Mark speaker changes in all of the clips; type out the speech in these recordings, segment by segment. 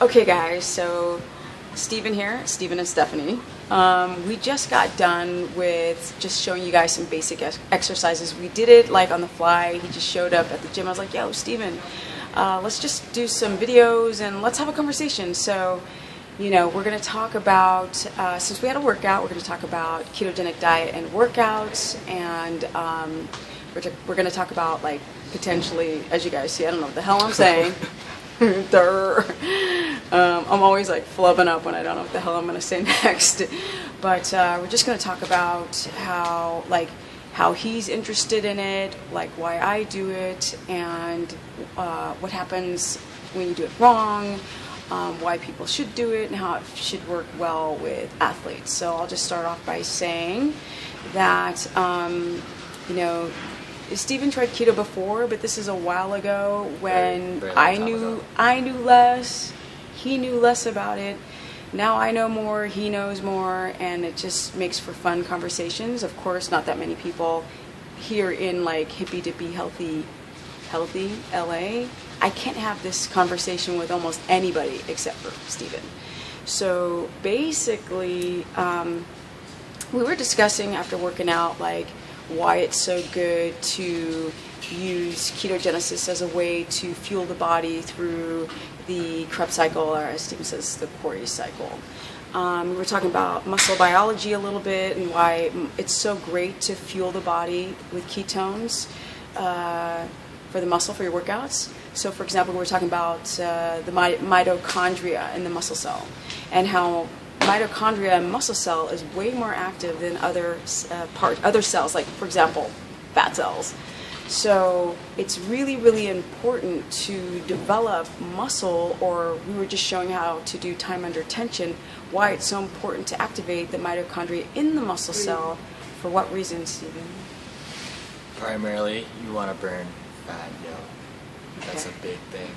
Speaker 1: Okay guys, so Steven here, Steven and Stephanie. We just got done with just showing you guys some basic exercises. We did it like on the fly. He just showed up at the gym. I was like, yo, Steven, let's just do some videos and let's have a conversation. So, you know, we're going to talk about, since we had a workout, we're going to talk about ketogenic diet and workouts, and we're going to talk about, like, potentially, as you guys see, I don't know what the hell I'm saying. I'm always like flubbing up when I don't know what the hell I'm going to say next. But we're just going to talk about how he's interested in it, like why I do it, and what happens when you do it wrong, why people should do it, and how it should work well with athletes. So I'll just start off by saying that, you know, Steven tried keto before, but this is a while ago when I knew less, he knew less about it. Now I know more, he knows more, and it just makes for fun conversations. Of course, not that many people here in like hippie dippy healthy LA. I can't have this conversation with almost anybody except for Steven. So basically, we were discussing after working out, like, why it's so good to use ketogenesis as a way to fuel the body through the Krebs cycle, or as Steve says, the Corey cycle. We were talking about muscle biology a little bit and why it's so great to fuel the body with ketones for the muscle, for your workouts. So for example, we were talking about the mitochondria in the muscle cell, and how mitochondria and muscle cell is way more active than other cells, like for example, fat cells. So it's really, really important to develop muscle, or we were just showing how to do time under tension, why it's so important to activate the mitochondria in the muscle cell. For what reason, Steven?
Speaker 2: Primarily, you want to burn fat, That's a big thing.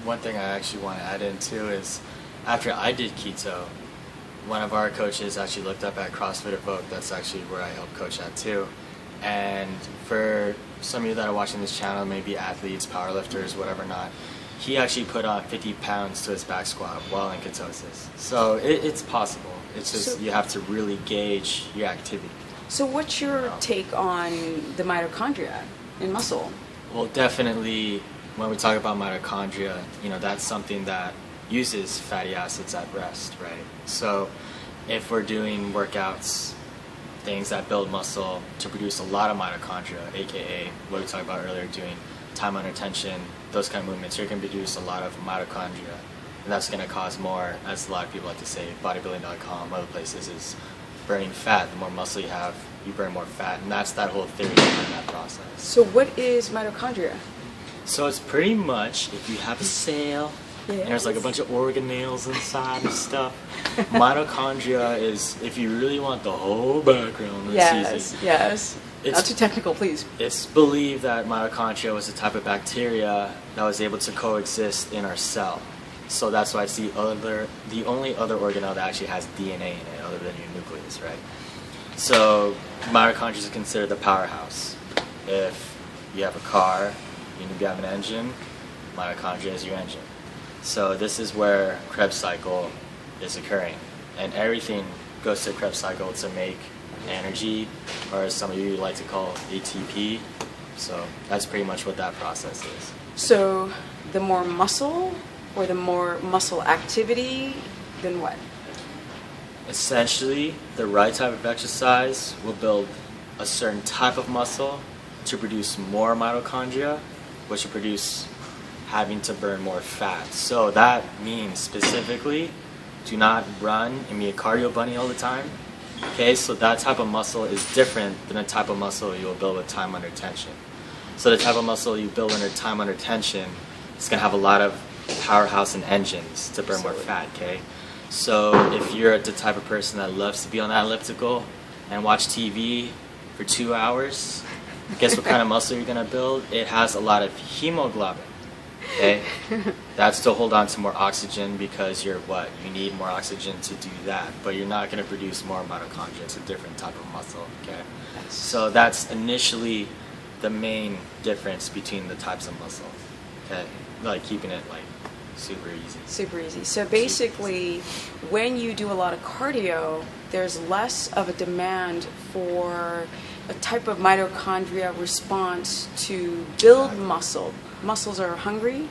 Speaker 2: One thing I actually want to add into is, after I did keto, one of our coaches actually looked up at CrossFit Evoke. That's actually where I help coach at too. And for some of you that are watching this channel, maybe athletes, powerlifters, whatever not, he actually put on 50 pounds to his back squat while in ketosis. So it's possible. It's just you have to really gauge your activity. So
Speaker 1: what's your take on the mitochondria in muscle?
Speaker 2: Well, definitely when we talk about mitochondria, that's something that uses fatty acids at rest, right? So if we're doing workouts, things that build muscle to produce a lot of mitochondria, aka what we talked about earlier, doing time under tension, those kind of movements, you're going to produce a lot of mitochondria. And that's going to cause more, as a lot of people like to say, bodybuilding.com, other places, is burning fat. The more muscle you have, you burn more fat. And that's that whole theory behind that process. So
Speaker 1: what is mitochondria?
Speaker 2: So it's pretty much, if you have a cell, and there's like a bunch of organelles inside and stuff. Mitochondria is, if you really want the whole background, it's easy.
Speaker 1: Yes. Not too technical, please.
Speaker 2: It's believed that mitochondria was a type of bacteria that was able to coexist in our cell. So that's why it's the only other organelle that actually has DNA in it, other than your nucleus, right? So mitochondria is considered the powerhouse. If you have a car, you have an engine, mitochondria is your engine. So this is where Krebs cycle is occurring, and everything goes to the Krebs cycle to make energy, or as some of you like to call ATP. So that's pretty much what that process is.
Speaker 1: So the more muscle, or the more muscle activity, then what?
Speaker 2: Essentially, the right type of exercise will build a certain type of muscle to produce more mitochondria, which will produce having to burn more fat. So that means specifically, do not run and be a cardio bunny all the time. Okay, so that type of muscle is different than the type of muscle you will build with time under tension. So the type of muscle you build under time under tension is going to have a lot of powerhouse and engines to burn more fat, okay? So if you're the type of person that loves to be on that elliptical and watch TV for 2 hours, guess what kind of muscle you're going to build? It has a lot of hemoglobin. Okay, that's to hold on to more oxygen, because you need more oxygen to do that, but you're not going to produce more mitochondria. It's a different type of muscle. Okay, so that's initially the main difference between the types of muscle. Okay, like keeping it like Super easy.
Speaker 1: Super easy. So basically, when you do a lot of cardio, there's less of a demand for a type of mitochondria response to build muscle. Muscles are hungry.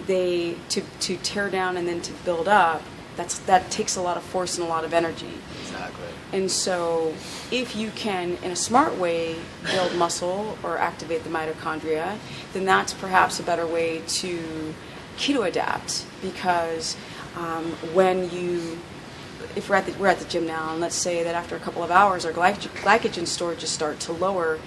Speaker 1: They to tear down and then to build up. That takes a lot of force and a lot of energy.
Speaker 2: Exactly.
Speaker 1: And so, if you can, in a smart way, build muscle or activate the mitochondria, then that's perhaps a better way to keto adapt. Because if we're at the gym now, and let's say that after a couple of hours our glycogen storages start to lower,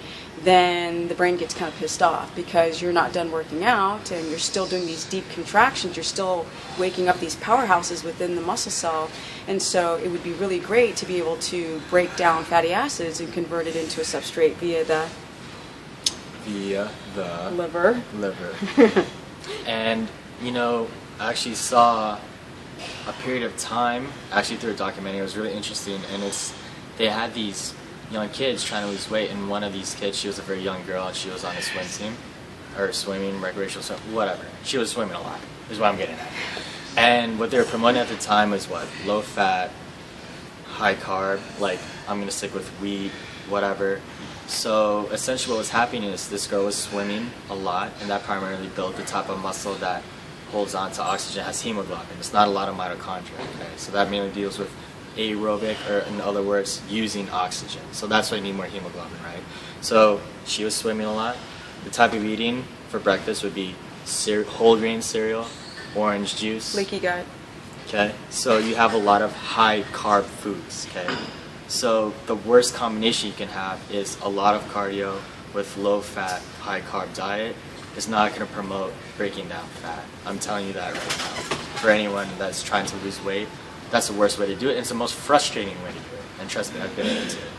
Speaker 1: then the brain gets kind of pissed off because you're not done working out and you're still doing these deep contractions. You're still waking up these powerhouses within the muscle cell. And so it would be really great to be able to break down fatty acids and convert it into a substrate via the liver.
Speaker 2: And, I actually saw a period of time, actually through a documentary. It was really interesting, and they had these young kids trying to lose weight, and one of these kids, she was a very young girl, and she was on a swim team, or swimming, recreational swim, whatever. She was swimming a lot, is what I'm getting at. And what they were promoting at the time was what? Low fat, high carb, like I'm going to stick with wheat, whatever. So essentially what was happening is this girl was swimming a lot, and that primarily built the type of muscle that holds on to oxygen, has hemoglobin. It's not a lot of mitochondria, okay? So that mainly deals with aerobic, or in other words, using oxygen. So that's why you need more hemoglobin, right? So she was swimming a lot. The type of eating for breakfast would be whole grain cereal, orange juice.
Speaker 1: Leaky gut.
Speaker 2: Okay, so you have a lot of high carb foods, okay? So the worst combination you can have is a lot of cardio with low fat, high carb diet. Is not going to promote breaking down fat. I'm telling you that right now. For anyone that's trying to lose weight, that's the worst way to do it. And it's the most frustrating way to do it. And trust me, I've been into it.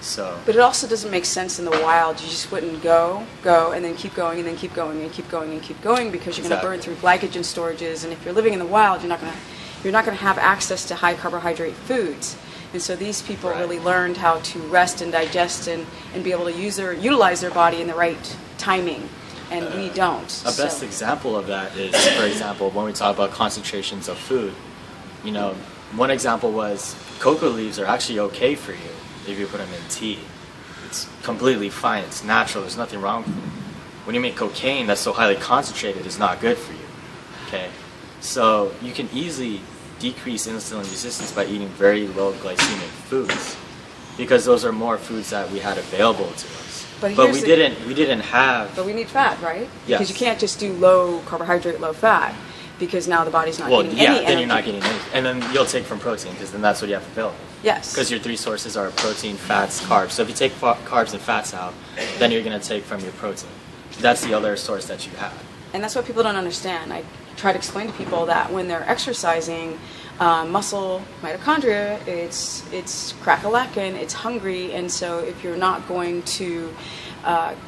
Speaker 2: So. But
Speaker 1: it also doesn't make sense in the wild. You just wouldn't go, and then keep going, and then keep going, and keep going, and keep going, because you're going to burn through glycogen storages. And if you're living in the wild, you're not going to have access to high carbohydrate foods. And so these people really learned how to rest and digest and be able to utilize their body in the right timing. And we don't.
Speaker 2: A best example of that is, for example, when we talk about concentrations of food. One example was cocoa leaves are actually okay for you if you put them in tea. It's completely fine. It's natural. There's nothing wrong with it. When you make cocaine that's so highly concentrated, it's not good for you. Okay? So you can easily decrease insulin resistance by eating very low glycemic foods, because those are more foods that we had available to us. But we didn't have.
Speaker 1: But we need fat, right?
Speaker 2: Yes.
Speaker 1: Because you can't just do low carbohydrate, low fat, because now the body's not getting any energy.
Speaker 2: Then you're not getting anything. And then you'll take from protein, because then that's what you have available.
Speaker 1: Yes.
Speaker 2: Because your three sources are protein, fats, carbs. So if you take carbs and fats out, then you're going to take from your protein. That's the other source that you have.
Speaker 1: And that's what people don't understand. I try to explain to people that when they're exercising, muscle mitochondria, it's crack-a-lackin', it's hungry, and so if you're not going to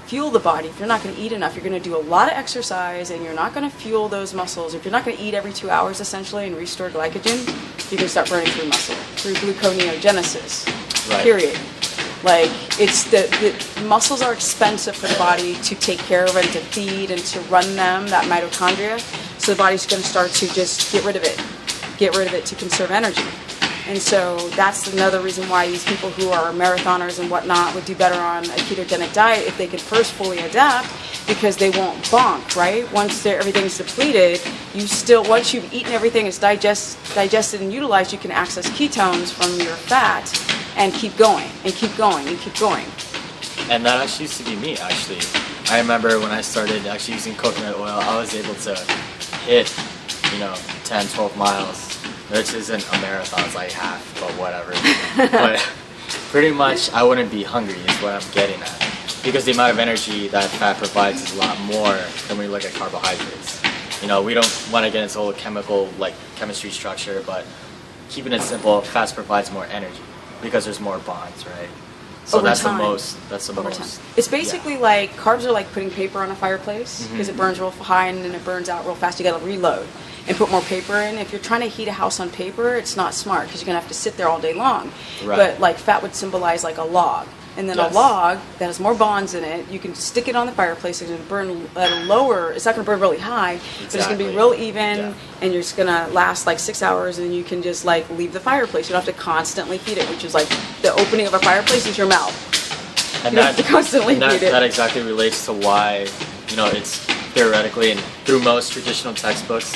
Speaker 1: fuel the body, if you're not going to eat enough, you're going to do a lot of exercise and you're not going to fuel those muscles. If you're not going to eat every 2 hours essentially and restore glycogen, you can start burning through muscle through gluconeogenesis.
Speaker 2: Right.
Speaker 1: Period. Like, it's the muscles are expensive for the body to take care of and to feed and to run them, that mitochondria. So the body's going to start to just get rid of it to conserve energy. And so that's another reason why these people who are marathoners and whatnot would do better on a ketogenic diet if they could first fully adapt, because they won't bonk, right? Once everything's depleted, once you've eaten everything, it's digested and utilized, you can access ketones from your fat and keep going and keep going and keep going.
Speaker 2: And that actually used to be me, actually. I remember when I started actually using coconut oil, I was able to hit, 10, 12 miles, which isn't a marathon, it's like half, but whatever. But pretty much I wouldn't be hungry is what I'm getting at. Because the amount of energy that fat provides is a lot more than when you look at carbohydrates. We don't want to get into the whole chemistry structure, but keeping it simple, fats provides more energy because there's more bonds, right? So
Speaker 1: Over
Speaker 2: that's
Speaker 1: time.
Speaker 2: the most.
Speaker 1: It's basically like carbs are like putting paper on a fireplace, because it burns real high and then it burns out real fast. You got to reload and put more paper in. If you're trying to heat a house on paper, it's not smart because you're gonna have to sit there all day long.
Speaker 2: Right.
Speaker 1: But like fat would symbolize like a log. and then
Speaker 2: Yes.
Speaker 1: a log that has more bonds in it. You can stick it on the fireplace. It's going to burn at a lower. It's not going to burn really high, but it's going to be
Speaker 2: Exactly.
Speaker 1: real even,
Speaker 2: Yeah.
Speaker 1: and it's going to last like 6 hours. And you can just like leave the fireplace. You don't have to constantly feed it, which is like the opening of a fireplace is your mouth.
Speaker 2: And
Speaker 1: You have to constantly feed it.
Speaker 2: that exactly relates to why, it's theoretically and through most traditional textbooks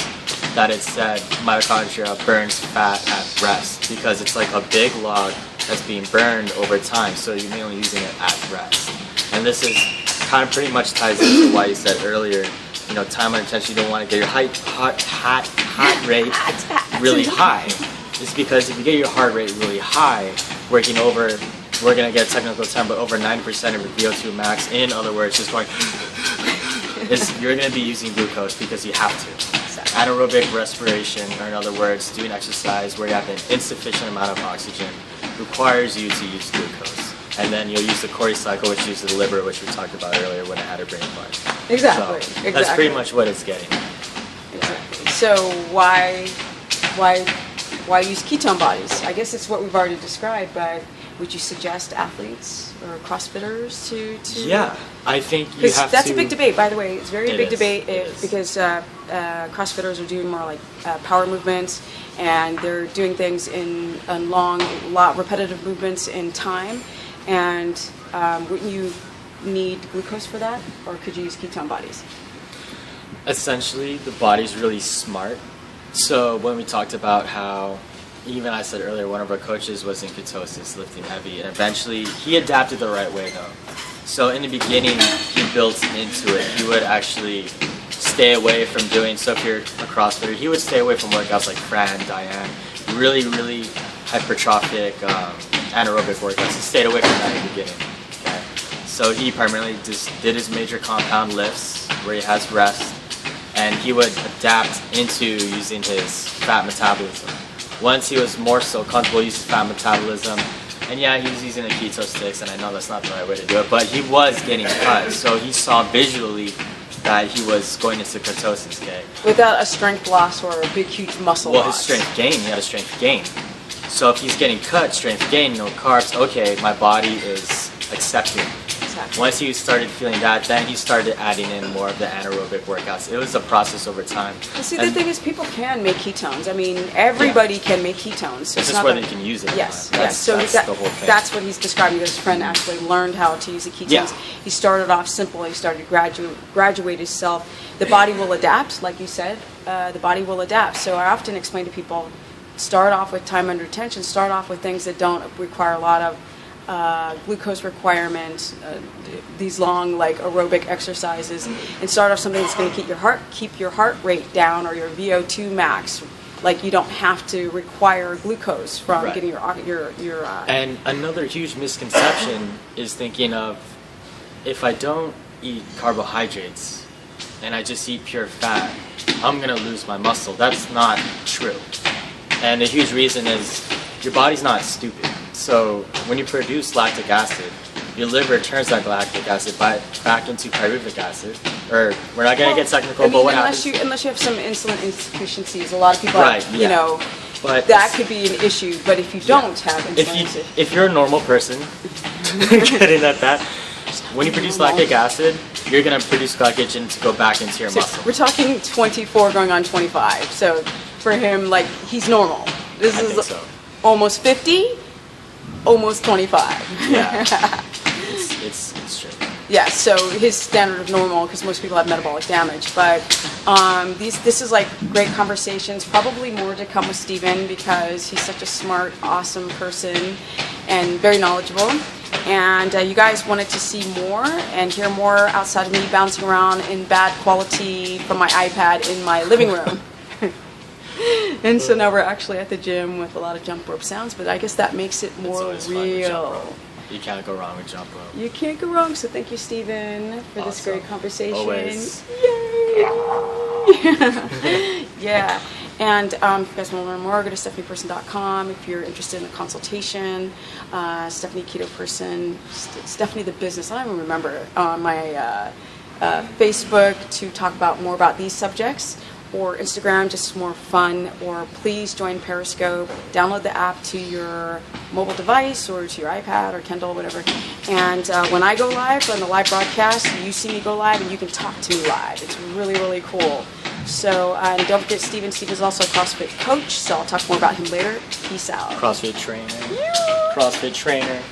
Speaker 2: that it said mitochondria burns fat at rest, because it's like a big log that's being burned over time, so you're mainly using it at rest. And this is kind of pretty much ties into why you said earlier, time under tension, you don't want to get your heart rate really high. It's because if you get your heart rate really high, we're going to get a technical term, but over 90% of your VO2 max, in other words, just going, you're going to be using glucose because you have to.
Speaker 1: Exactly.
Speaker 2: Anaerobic respiration, or in other words, doing exercise where you have an insufficient amount of oxygen, requires you to use glucose. And then you'll use the Cori cycle, which uses the liver, which we talked about earlier when it had a brain fart.
Speaker 1: Exactly.
Speaker 2: So
Speaker 1: Exactly.
Speaker 2: that's pretty much what it's getting.
Speaker 1: Exactly. So why use ketone bodies? I guess it's what we've already described, but would you suggest athletes or CrossFitters to?
Speaker 2: Yeah, I think you
Speaker 1: Because
Speaker 2: have
Speaker 1: that's
Speaker 2: to.
Speaker 1: a big debate, by the way. It's a very
Speaker 2: It
Speaker 1: big
Speaker 2: is.
Speaker 1: debate
Speaker 2: It is.
Speaker 1: because CrossFitters are doing more like power movements, and they're doing things in repetitive movements in time. And wouldn't you need glucose for that, or could you use ketone bodies?
Speaker 2: Essentially, the body's really smart. So when we talked about how, even I said earlier, one of our coaches was in ketosis, lifting heavy, and eventually he adapted the right way though. So in the beginning, he built into it. He would actually stay away from doing, so if you're a CrossFitter, he would stay away from workouts like Fran, Diane, really, really hypertrophic, anaerobic workouts. He stayed away from that in the beginning. Okay? So he primarily just did his major compound lifts where he has rest, and he would adapt into using his fat metabolism. Once he was more so comfortable using fat metabolism, and yeah, he was using the keto sticks, and I know that's not the right way to do it, but he was getting cut, so he saw visually that he was going into ketosis, okay?
Speaker 1: Without a strength loss or a big, huge muscle
Speaker 2: Well, his
Speaker 1: loss.
Speaker 2: strength gain, he had a strength gain. So if he's getting cut, strength gain, no carbs, okay, my body is accepting.
Speaker 1: Exactly.
Speaker 2: Once he started feeling that, then he started adding in more of the anaerobic workouts. It was a process over time.
Speaker 1: Well, see, the
Speaker 2: And
Speaker 1: thing is, people can make ketones. I mean, everybody can make ketones. So
Speaker 2: it's just
Speaker 1: not
Speaker 2: whether
Speaker 1: that-
Speaker 2: you can use it. or
Speaker 1: Yes,
Speaker 2: not.
Speaker 1: yes. So
Speaker 2: that's the whole thing.
Speaker 1: that's what he's describing. His friend actually learned how to use the ketones.
Speaker 2: Yeah.
Speaker 1: He started off simple. He started to graduate himself. The body will adapt, like you said. The body will adapt. So I often explain to people, start off with time under tension. Start off with things that don't require a lot of glucose requirements, these long like aerobic exercises, and start off something that's going to keep your heart rate down, or your VO2 max. Like, you don't have to require glucose from
Speaker 2: Right.
Speaker 1: getting your
Speaker 2: And another huge misconception is thinking of, if I don't eat carbohydrates and I just eat pure fat, I'm going to lose my muscle. That's not true. And a huge reason is your body's not stupid. So when you produce lactic acid, your liver turns that lactic acid back into pyruvic acid. Or we're not going to get technical,
Speaker 1: I mean,
Speaker 2: but what
Speaker 1: unless
Speaker 2: happens?
Speaker 1: unless you have some insulin insufficiencies, a lot of people,
Speaker 2: Right,
Speaker 1: you
Speaker 2: yeah.
Speaker 1: know,
Speaker 2: But
Speaker 1: that could be an issue. But if you don't have insulin,
Speaker 2: if you're a normal person, getting at that, when you produce lactic acid, you're going to produce glycogen to go back into your muscle.
Speaker 1: we're talking 24 going on 25. So for him, like, he's normal. This
Speaker 2: I
Speaker 1: is
Speaker 2: think so.
Speaker 1: almost 50, almost 25.
Speaker 2: Yeah, it's true.
Speaker 1: Yeah, so his standard of normal, because most people have metabolic damage. But this is like great conversations. Probably more to come with Steven, because he's such a smart, awesome person and very knowledgeable. And you guys wanted to see more and hear more outside of me bouncing around in bad quality from my iPad in my living room. And so now we're actually at the gym with a lot of jump rope sounds, but I guess that makes it
Speaker 2: It's
Speaker 1: more
Speaker 2: always fun with jump
Speaker 1: real.
Speaker 2: rope. You can't go wrong with jump rope.
Speaker 1: You can't go wrong. So thank you, Stephen, for this
Speaker 2: Awesome.
Speaker 1: great conversation.
Speaker 2: Always.
Speaker 1: Yay! Yeah. And if you guys want to learn more, go to stephanieperson.com. If you're interested in a consultation, Stephanie Keto Person, Stephanie the Business. I don't even remember on my Facebook to talk about more about these subjects, or Instagram, just more fun. Or please join Periscope. Download the app to your mobile device or to your iPad or Kindle, whatever. And when I go live on the live broadcast, you see me go live and you can talk to me live. It's really, really cool. So, and don't forget Steven. Steven's also a CrossFit coach, so I'll talk more about him later. Peace out.
Speaker 2: CrossFit trainer. CrossFit trainer.